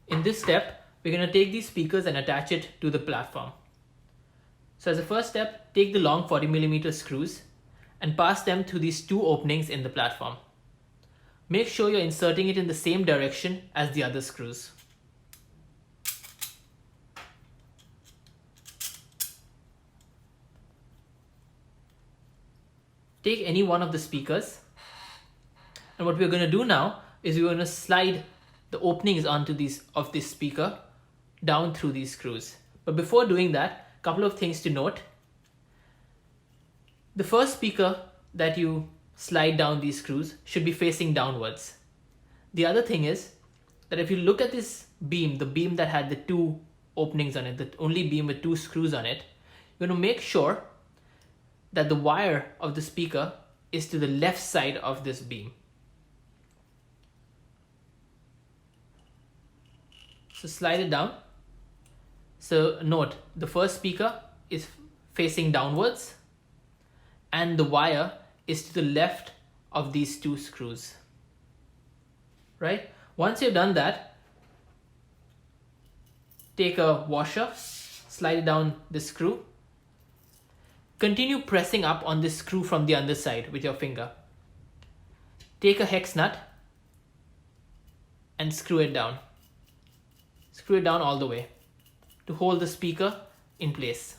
In this step, we're going to take these speakers and attach it to the platform. So as a first step, take the long 40mm screws and pass them through these two openings in the platform. Make sure you're inserting it in the same direction as the other screws. Take any one of the speakers, and what we're going to do now is we're going to slide the openings onto this speaker down through these screws. But before doing that, a couple of things to note. The first speaker that you slide down these screws should be facing downwards. The other thing is that if you look at this beam, the beam that had the two openings on it, the only beam with two screws on it, you're going to make sure that the wire of the speaker is to the left side of this beam. So slide it down. So note, the first speaker is facing downwards and the wire is to the left of these two screws. Right? Once you've done that, take a washer, slide it down the screw. Continue pressing up on this screw from the underside with your finger. Take a hex nut and screw it down. Screw it down all the way to hold the speaker in place.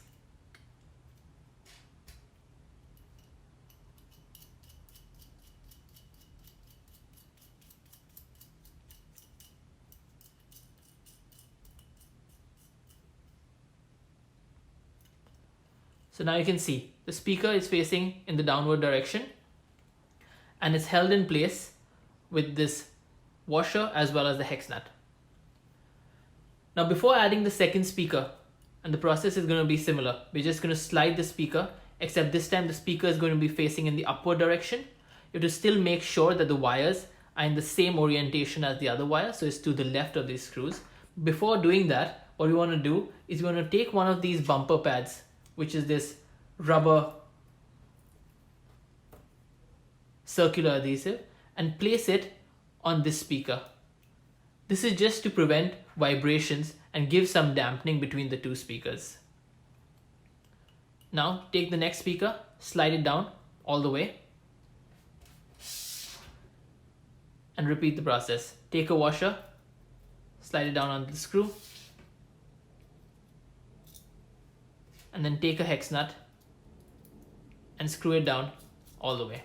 So now you can see the speaker is facing in the downward direction and it's held in place with this washer as well as the hex nut. Now before adding the second speaker, and the process is going to be similar, we're just going to slide the speaker, except this time the speaker is going to be facing in the upward direction. You have to still make sure that the wires are in the same orientation as the other wire, so it's to the left of these screws. Before doing that, what we want to do is we want to take one of these bumper pads, which is this rubber circular adhesive, and place it on this speaker. This is just to prevent vibrations and give some dampening between the two speakers. Now take the next speaker, slide it down all the way, and repeat the process. Take a washer, slide it down onto the screw, and then take a hex nut and screw it down all the way.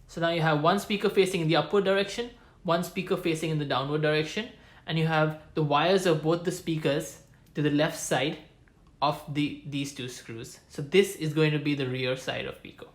So now you have one speaker facing in the upward direction, one speaker facing in the downward direction, and you have the wires of both the speakers to the left side of these two screws. So this is going to be the rear side of Pico.